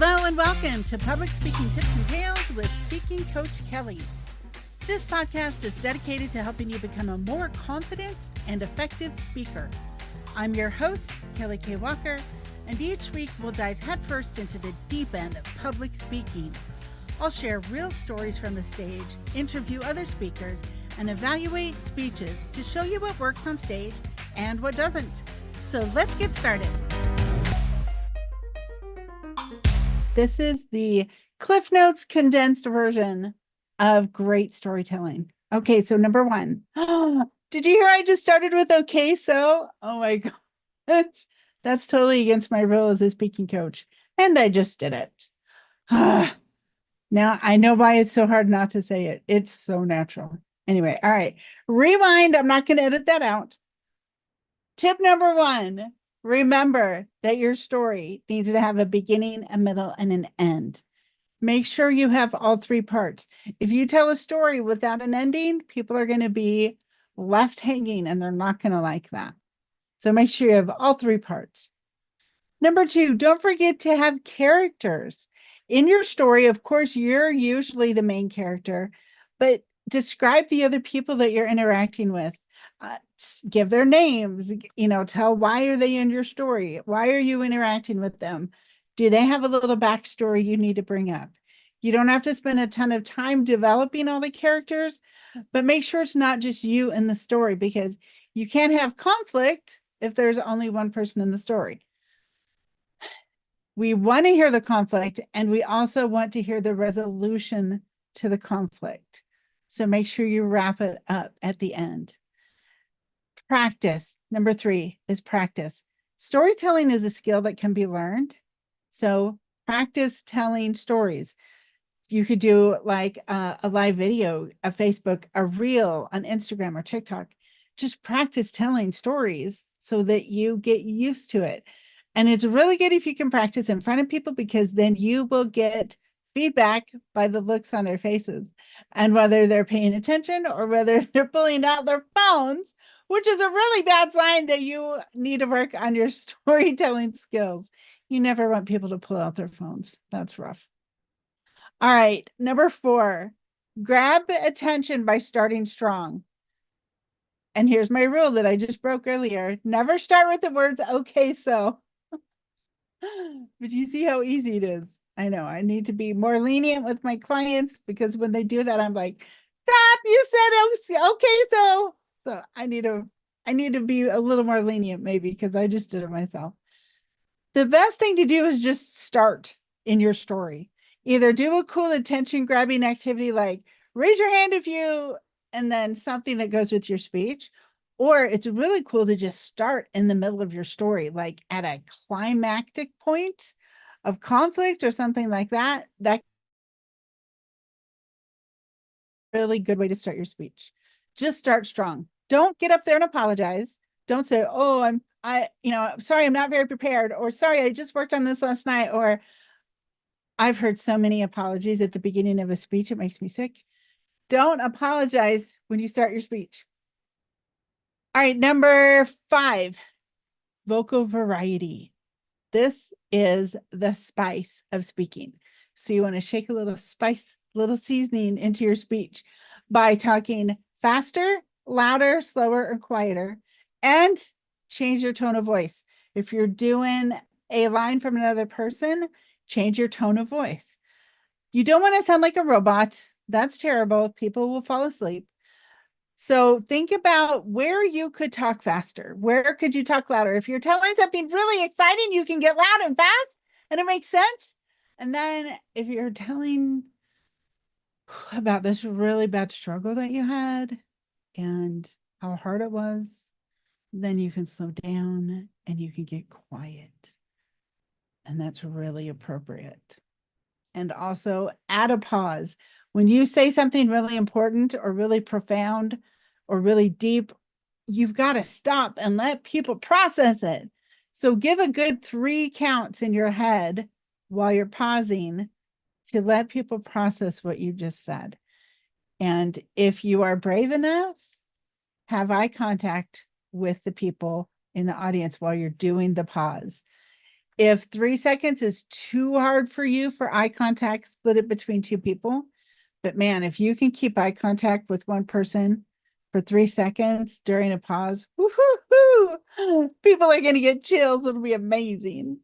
Hello and welcome to Public Speaking Tips and Tales with Speaking Coach Kelly. This podcast is dedicated to helping you become a more confident and effective speaker. I'm your host, Kelly Kaye Walker, and each week we'll dive headfirst into the deep end of public speaking. I'll share real stories from the stage, interview other speakers, and evaluate speeches to show you what works on stage and what doesn't. So let's get started. This is the Cliff Notes condensed version of great storytelling. Okay, so number one. Did you hear I just started with okay, so? Oh my gosh. That's totally against my role as a speaking coach. And I just did it. Now I know why it's so hard not to say it. It's so natural. Anyway, all right. Rewind. I'm not going to edit that out. Tip number one. Remember that your story needs to have a beginning, a middle, and an end. Make sure you have all three parts. If you tell a story without an ending, people are going to be left hanging and they're not going to like that. So make sure you have all three parts. Number two, don't forget to have characters. In your story, of course, you're usually the main character, but describe the other people that you're interacting with. Give their names, tell why are they in your story? Why are you interacting with them? Do they have a little backstory you need to bring up? You don't have to spend a ton of time developing all the characters, but make sure it's not just you in the story, because you can't have conflict if there's only one person in the story. We want to hear the conflict, and we also want to hear the resolution to the conflict. So make sure you wrap it up at the end. Practice. Number three is practice. Storytelling is a skill that can be learned. So practice telling stories. You could do like a live video, a Facebook, a reel on Instagram or TikTok. Just practice telling stories so that you get used to it. And it's really good if you can practice in front of people, because then you will get feedback by the looks on their faces and whether they're paying attention or whether they're pulling out their phones, which is a really bad sign that you need to work on your storytelling skills. You never want people to pull out their phones. That's rough. All right, number four, grab attention by starting strong. And here's my rule that I just broke earlier. Never start with the words, okay, so. But you see how easy it is. I know I need to be more lenient with my clients, because when they do that, I'm like, stop, you said okay, so. So I need to be a little more lenient, maybe, because I just did it myself. The best thing to do is just start in your story. Either do a cool attention grabbing activity like raise your hand if you, and then something that goes with your speech. Or it's really cool to just start in the middle of your story, like at a climactic point of conflict or something like that. That's a really good way to start your speech. Just start strong. Don't get up there and apologize. Don't say, oh, I'm sorry, I'm not very prepared, or sorry, I just worked on this last night, or I've heard so many apologies at the beginning of a speech, it makes me sick. Don't apologize when you start your speech. All right, number five, vocal variety. This is the spice of speaking. So you want to shake a little spice, little seasoning into your speech by talking faster, louder, slower, or quieter, and change your tone of voice. If you're doing a line from another person, change your tone of voice. You don't want to sound like a robot. That's terrible. People will fall asleep. So think about where you could talk faster. Where could you talk louder? If you're telling something really exciting, you can get loud and fast and it makes sense. And then if you're telling about this really bad struggle that you had and how hard it was, then you can slow down and you can get quiet. And that's really appropriate. And also add a pause. When you say something really important or really profound or really deep, you've got to stop and let people process it. So give a good 3 counts in your head while you're pausing to let people process what you just said. And if you are brave enough, have eye contact with the people in the audience while you're doing the pause. If 3 seconds is too hard for you for eye contact, split it between two people. But man, if you can keep eye contact with one person for 3 seconds during a pause, woo-hoo-hoo, people are going to get chills. It'll be amazing.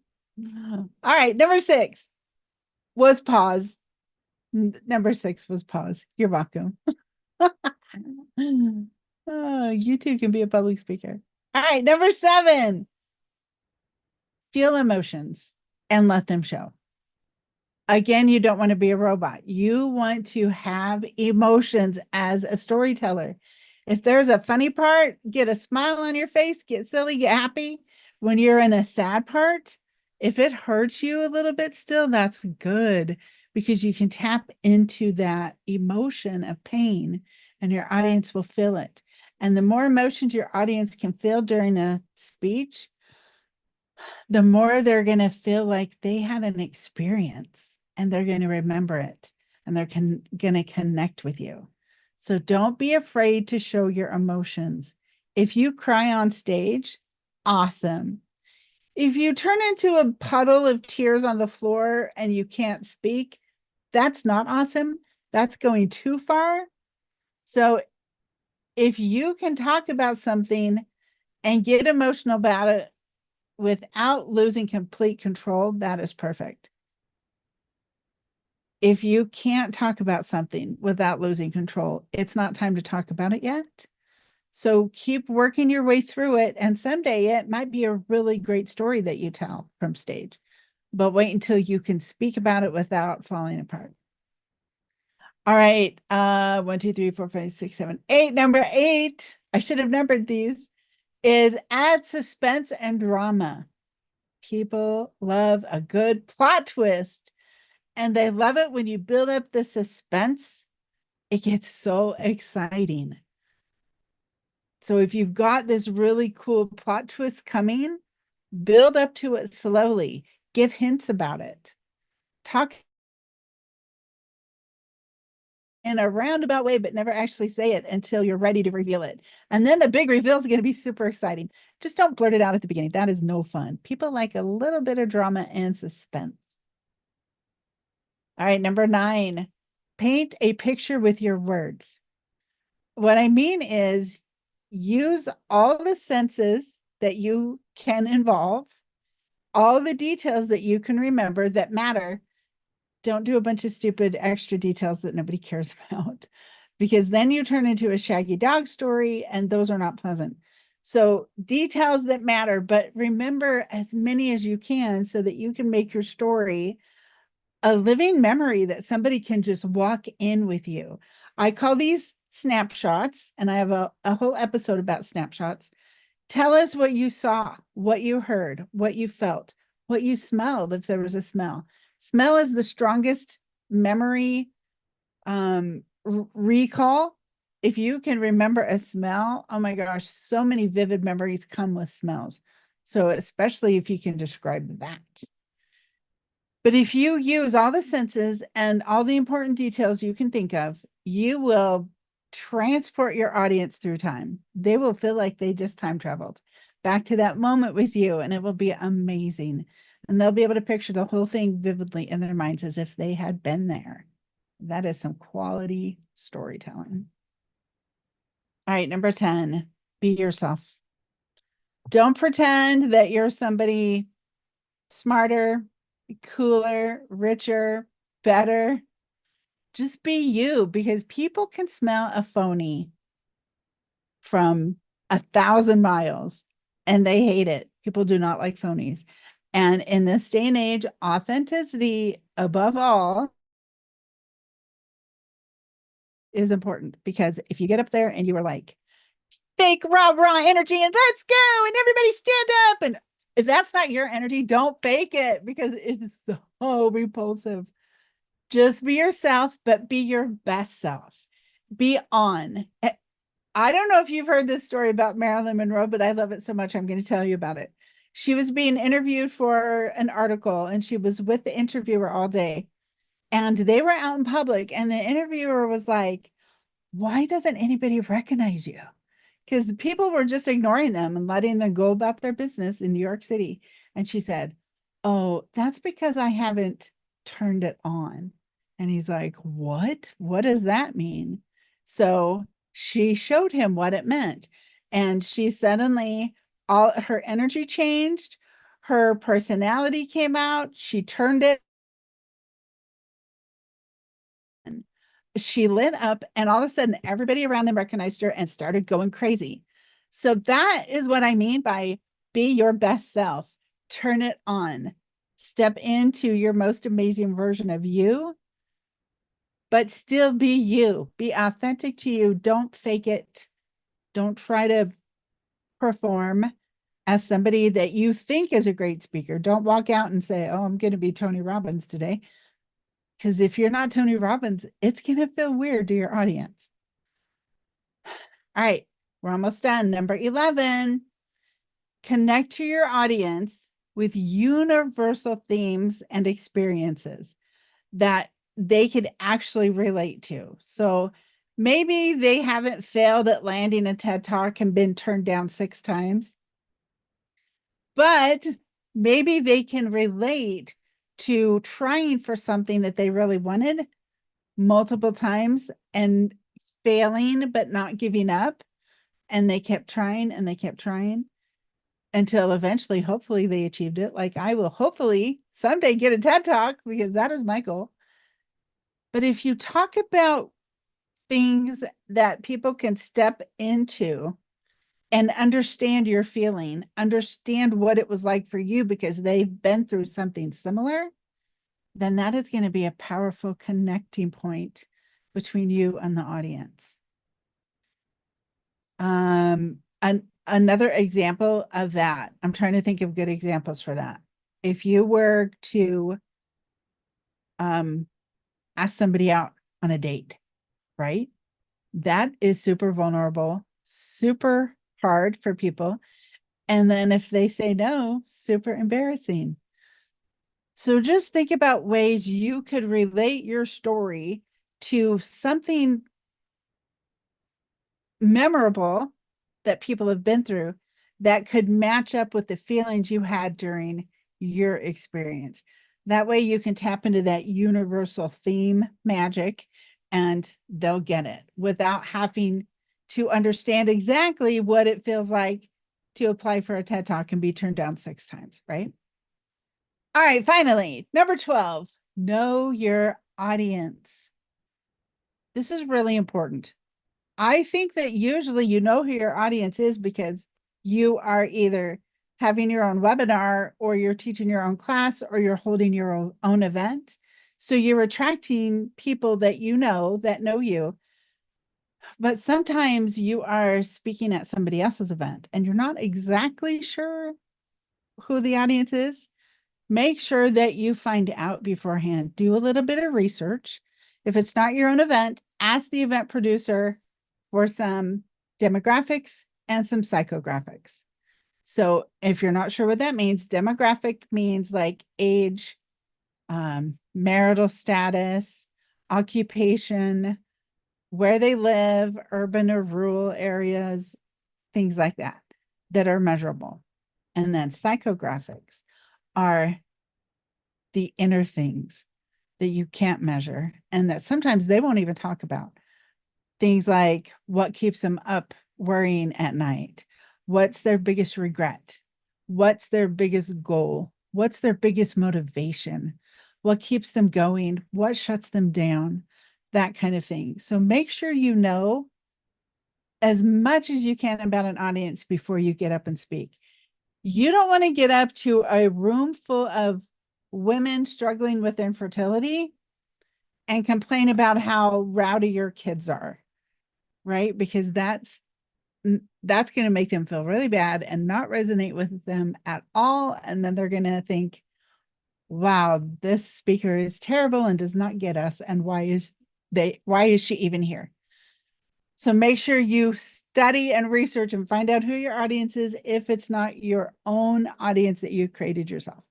All right, number 6 was pause. Number 6 was pause. You're welcome. Oh, you too can be a public speaker. All right, number 7, feel emotions and let them show. Again, you don't want to be a robot. You want to have emotions as a storyteller. If there's a funny part, get a smile on your face, get silly, get happy. When you're in a sad part, if it hurts you a little bit still, that's good because you can tap into that emotion of pain and your audience will feel it. And the more emotions your audience can feel during a speech, the more they're going to feel like they had an experience and they're going to remember it and they're going to connect with you. So don't be afraid to show your emotions. If you cry on stage, awesome. If you turn into a puddle of tears on the floor and you can't speak, that's not awesome. That's going too far. So if you can talk about something and get emotional about it without losing complete control, that is perfect. If you can't talk about something without losing control, it's not time to talk about it yet. So keep working your way through it. And someday it might be a really great story that you tell from stage, but wait until you can speak about it without falling apart. All right. 1, 2, 3, 4, 5, 6, 7, 8. Number 8, I should have numbered these, is add suspense and drama. People love a good plot twist, and they love it when you build up the suspense. It gets so exciting. So if you've got this really cool plot twist coming, build up to it slowly. Give hints about it. Talk in a roundabout way, but never actually say it until you're ready to reveal it. And then the big reveal is going to be super exciting. Just don't blurt it out at the beginning. That is no fun. People like a little bit of drama and suspense. All right, number 9, paint a picture with your words. What I mean is use all the senses that you can involve, all the details that you can remember that matter. Don't do a bunch of stupid extra details that nobody cares about, because then you turn into a Shaggy Dog story and those are not pleasant. So details that matter, but remember as many as you can so that you can make your story a living memory that somebody can just walk in with you. I call these snapshots, and I have a whole episode about snapshots. Tell us what you saw, what you heard, what you felt, what you smelled, if there was a smell. Smell is the strongest memory recall. If you can remember a smell, oh my gosh, so many vivid memories come with smells. So especially if you can describe that. But if you use all the senses and all the important details you can think of, you will transport your audience through time. They will feel like they just time traveled back to that moment with you, and it will be amazing. And they'll be able to picture the whole thing vividly in their minds as if they had been there. That is some quality storytelling. All right, number 10, be yourself. Don't pretend that you're somebody smarter, cooler, richer, better. Just be you, because people can smell a phony from 1,000 miles and they hate it. People do not like phonies. And in this day and age, authenticity above all is important, because if you get up there and you are like fake rah energy and let's go and everybody stand up, and if that's not your energy, don't fake it, because it's so repulsive. Just be yourself, but be your best self. Be on. I don't know if you've heard this story about Marilyn Monroe, but I love it so much, I'm going to tell you about it. She was being interviewed for an article, and she was with the interviewer all day. And they were out in public, and the interviewer was like, why doesn't anybody recognize you? Because people were just ignoring them and letting them go about their business in New York City. And she said, oh, that's because I haven't turned it on. And he's like, what? What does that mean? So she showed him what it meant. And she suddenly, all her energy changed, her personality came out, she turned it, she lit up, and all of a sudden, everybody around them recognized her and started going crazy. So that is what I mean by be your best self. Turn it on. Step into your most amazing version of you, but still be you. Be authentic to you. Don't fake it. Don't try to perform as somebody that you think is a great speaker. Don't walk out and say, oh, I'm going to be Tony Robbins today. Because if you're not Tony Robbins, it's going to feel weird to your audience. All right, we're almost done. Number 11, connect to your audience with universal themes and experiences that they could actually relate to. So maybe they haven't failed at landing a TED Talk and been turned down 6 times, but maybe they can relate to trying for something that they really wanted multiple times and failing, but not giving up. And they kept trying and they kept trying until eventually, hopefully, they achieved it. Like I will hopefully someday get a TED Talk because that is my goal. But if you talk about things that people can step into and understand your feeling, understand what it was like for you because they've been through something similar, then that is going to be a powerful connecting point between you and the audience. Another example of that, I'm trying to think of good examples for that. If you were to ask somebody out on a date, right? That is super vulnerable, super hard for people. And then if they say no, super embarrassing. So just think about ways you could relate your story to something memorable that people have been through that could match up with the feelings you had during your experience. That way you can tap into that universal theme magic and they'll get it without having to understand exactly what it feels like to apply for a TED Talk and be turned down 6 times, right? All right, finally, number 12, know your audience. This is really important. I think that usually you know who your audience is because you are either having your own webinar or you're teaching your own class or you're holding your own event. So you're attracting people that you know that know you. But sometimes you are speaking at somebody else's event and you're not exactly sure who the audience is. Make sure that you find out beforehand. Do a little bit of research. If it's not your own event, ask the event producer for some demographics and some psychographics. So if you're not sure what that means, demographic means like age, marital status, occupation, where they live, urban or rural areas, things like that, that are measurable. And then psychographics are the inner things that you can't measure and that sometimes they won't even talk about. Things like what keeps them up worrying at night, what's their biggest regret, what's their biggest goal, what's their biggest motivation, what keeps them going, what shuts them down, that kind of thing. So make sure you know as much as you can about an audience before you get up and speak. You don't want to get up to a room full of women struggling with infertility and complain about how rowdy your kids are, right? Because that's going to make them feel really bad and not resonate with them at all. And then they're going to think, wow, this speaker is terrible and does not get us. And why is she even here? So make sure you study and research and find out who your audience is if it's not your own audience that you created yourself.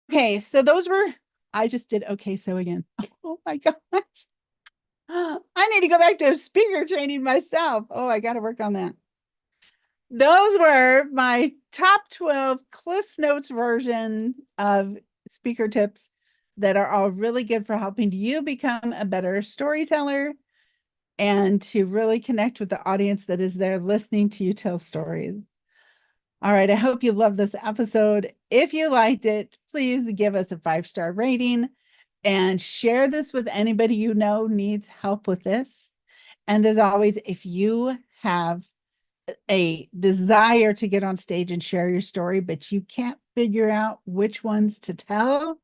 Okay, so I just did okay, so again. Oh my gosh. I need to go back to speaker training myself. Oh, I got to work on that. Those were my top 12 Cliff Notes version of speaker tips that are all really good for helping you become a better storyteller and to really connect with the audience that is there listening to you tell stories. All right, I hope you love this episode. If you liked it, please give us a 5-star rating and share this with anybody you know needs help with this. And as always, if you have a desire to get on stage and share your story, but you can't figure out which ones to tell,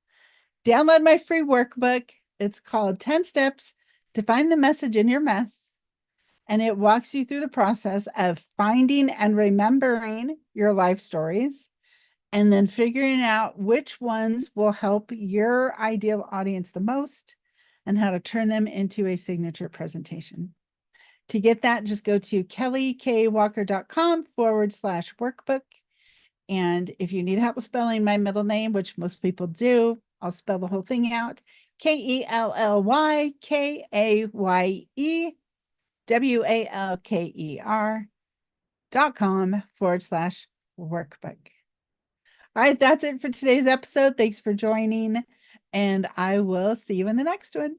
download my free workbook. It's called 10 Steps to Find the Message in Your Mess. And it walks you through the process of finding and remembering your life stories and then figuring out which ones will help your ideal audience the most and how to turn them into a signature presentation. To get that, just go to kellykaywalker.com/workbook. And if you need help spelling my middle name, which most people do, I'll spell the whole thing out. KELLYWalker.com/workbook. All right, that's it for today's episode. Thanks for joining, and I will see you in the next one.